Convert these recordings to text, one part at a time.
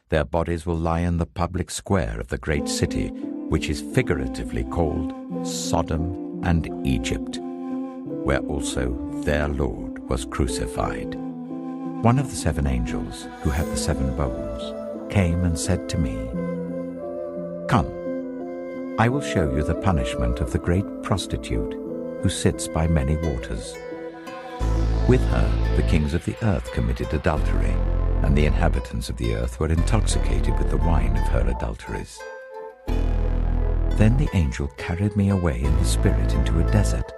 their bodies will lie in the public square of the great city, which is figuratively called Sodom and Egypt, where also their Lord was crucified. One of the 7 angels, who had the 7 bowls, came and said to me, "Come, I will show you the punishment of the great prostitute who sits by many waters. With her the kings of the earth committed adultery, and the inhabitants of the earth were intoxicated with the wine of her adulteries." Then the angel carried me away in the spirit into a desert.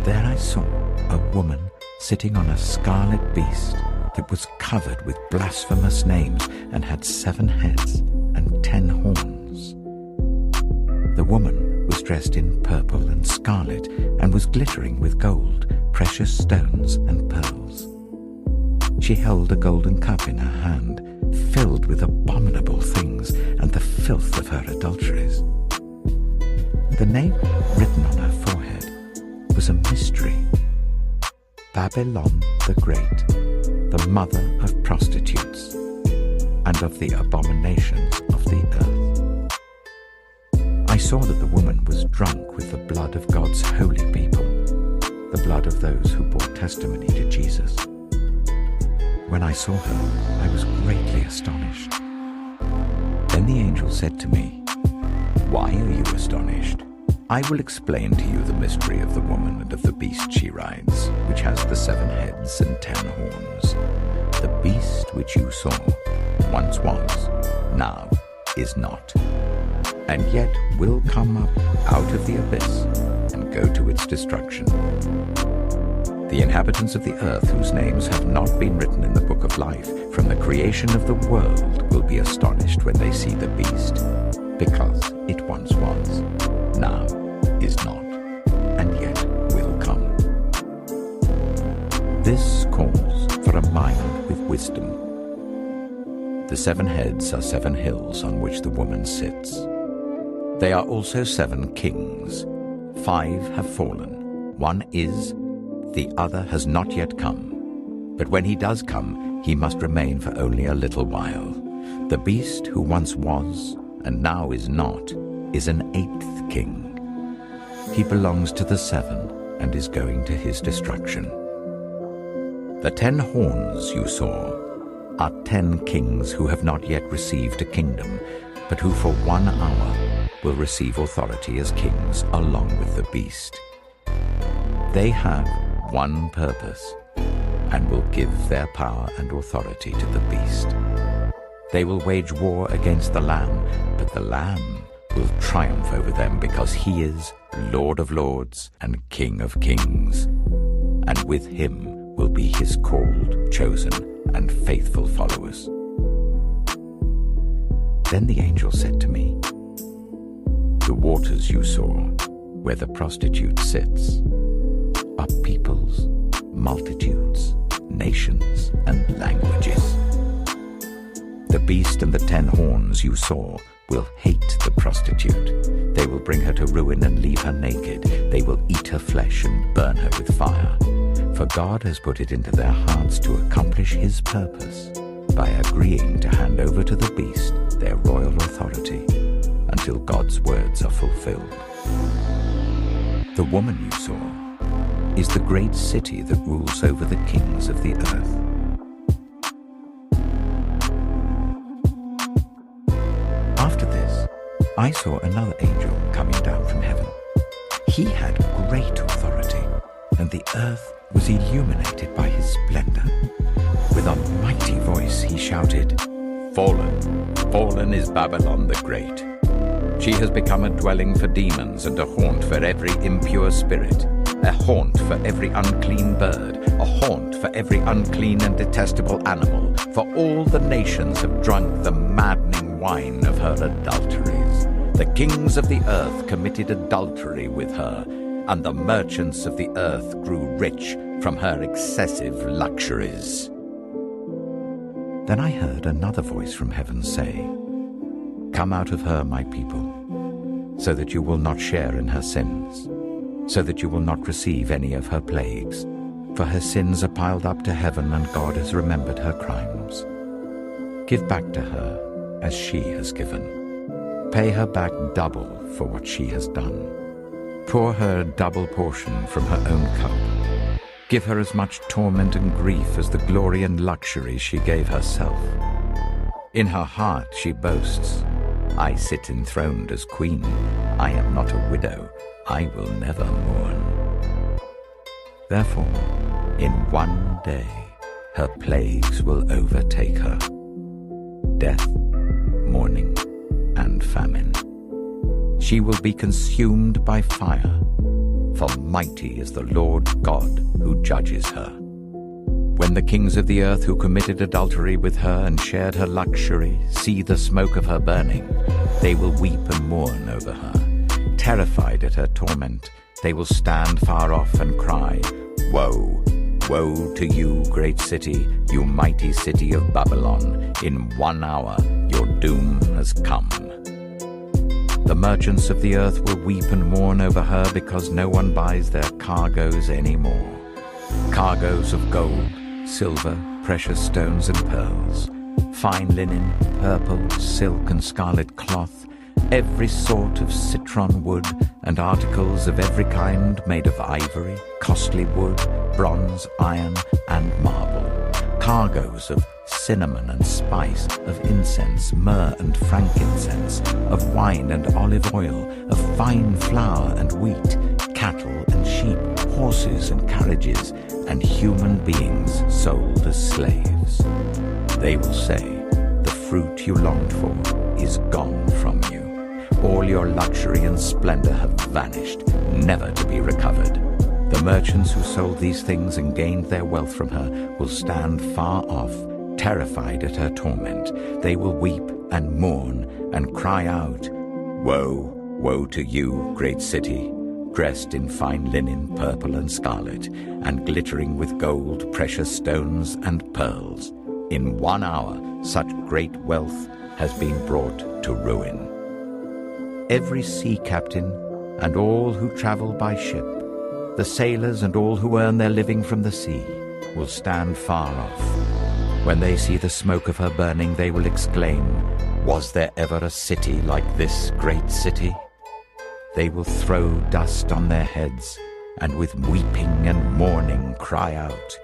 There I saw a woman sitting on a scarlet beast that was covered with blasphemous names and had 7 heads and 10 horns. The woman was dressed in purple and scarlet and was glittering with gold, precious stones and pearls. She held a golden cup in her hand, filled with abominable things and the filth of her adulteries. The name written on her forehead was a mystery: Babylon the Great, the mother of prostitutes and of the abominations of the earth. I saw that the woman was drunk with the blood of God's holy people, the blood of those who bore testimony to Jesus. When I saw her, I was greatly astonished. Then the angel said to me, "Why are you astonished? I will explain to you the mystery of the woman and of the beast she rides, which has the 7 heads and 10 horns. The beast which you saw once was, now is not, and yet will come up out of the abyss and go to its destruction. The inhabitants of the earth, whose names have not been written in the book of life from the creation of the world, will be astonished when they see the beast, because it once was, now is not, and yet will come. This calls for a mind with wisdom. The 7 heads are 7 hills on which the woman sits. They are also 7 kings. 5 have fallen. 1 is, the other has not yet come. But when he does come, he must remain for only a little while. The beast who once was, and now is not, is an 8th king. He belongs to the 7, and is going to his destruction. The 10 horns you saw are 10 kings who have not yet received a kingdom, but who for 1 hour will receive authority as kings along with the beast. They have one purpose, and will give their power and authority to the beast. They will wage war against the Lamb, but the Lamb will triumph over them, because he is Lord of lords and King of kings, and with him will be his called, chosen, and faithful followers. Then the angel said to me, "The waters you saw, where the prostitute sits, are peoples, multitudes, nations, and languages. The beast and the 10 horns you saw will hate the prostitute. They will bring her to ruin and leave her naked. They will eat her flesh and burn her with fire. For God has put it into their hearts to accomplish his purpose by agreeing to hand over to the beast their royal authority until God's words are fulfilled. The woman you saw is the great city that rules over the kings of the earth." After this, I saw another angel coming down from heaven. He had great authority, and the earth was illuminated by his splendor. With a mighty voice he shouted, "Fallen, fallen is Babylon the Great. She has become a dwelling for demons and a haunt for every impure spirit, a haunt for every unclean bird, a haunt for every unclean and detestable animal, for all the nations have drunk the maddening wine of her adulteries. The kings of the earth committed adultery with her, and the merchants of the earth grew rich from her excessive luxuries." Then I heard another voice from heaven say, "Come out of her, my people, so that you will not share in her sins, so that you will not receive any of her plagues. For her sins are piled up to heaven, and God has remembered her crimes. Give back to her as she has given. Pay her back double for what she has done. Pour her a double portion from her own cup. Give her as much torment and grief as the glory and luxury she gave herself. In her heart she boasts, I sit enthroned as queen. I am not a widow. I will never mourn. Therefore, in one day, her plagues will overtake her. Death, mourning, and famine. She will be consumed by fire, for mighty is the Lord God who judges her. When the kings of the earth who committed adultery with her and shared her luxury see the smoke of her burning, they will weep and mourn over her. Terrified at her torment, they will stand far off and cry, Woe! Woe to you, great city, you mighty city of Babylon! In 1 hour your doom has come. The merchants of the earth will weep and mourn over her because no one buys their cargoes anymore. Cargoes of gold, silver, precious stones and pearls, fine linen, purple, silk and scarlet cloth, every sort of citron wood, and articles of every kind made of ivory, costly wood, bronze, iron, and marble. Cargoes of cinnamon and spice, of incense, myrrh and frankincense, of wine and olive oil, of fine flour and wheat, cattle and sheep, horses and carriages, and human beings sold as slaves. They will say, the fruit you longed for is gone from you. All your luxury and splendor have vanished, never to be recovered. The merchants who sold these things and gained their wealth from her will stand far off, terrified at her torment. They will weep and mourn and cry out, Woe, woe to you, great city, dressed in fine linen, purple and scarlet, and glittering with gold, precious stones and pearls. In 1 hour, such great wealth has been brought to ruin. Every sea captain and all who travel by ship, the sailors and all who earn their living from the sea, will stand far off. When they see the smoke of her burning, they will exclaim, Was there ever a city like this great city? They will throw dust on their heads, and with weeping and mourning cry out,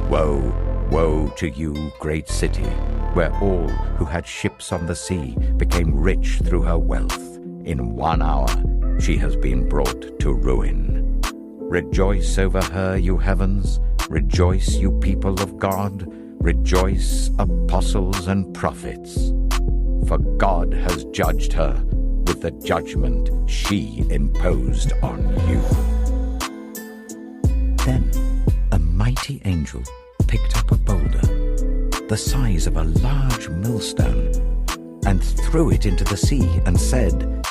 Woe, woe to you, great city, where all who had ships on the sea became rich through her wealth. In 1 hour she has been brought to ruin. Rejoice over her, you heavens. Rejoice, you people of God. Rejoice, apostles and prophets. For God has judged her with the judgment she imposed on you. Then a mighty angel picked up a boulder, the size of a large millstone, and threw it into the sea and said,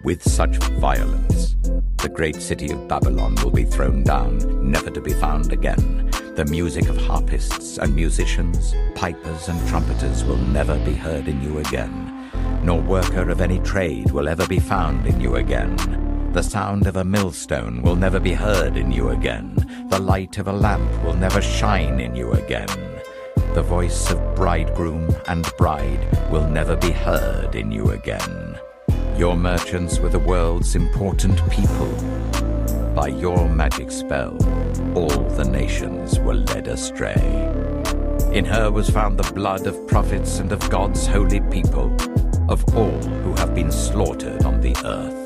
With such violence, the great city of Babylon will be thrown down, never to be found again. The music of harpists and musicians, pipers and trumpeters will never be heard in you again, nor worker of any trade will ever be found in you again. The sound of a millstone will never be heard in you again. The light of a lamp will never shine in you again. The voice of bridegroom and bride will never be heard in you again. Your merchants were the world's important people. By your magic spell, all the nations were led astray. In her was found the blood of prophets and of God's holy people, of all who have been slaughtered on the earth.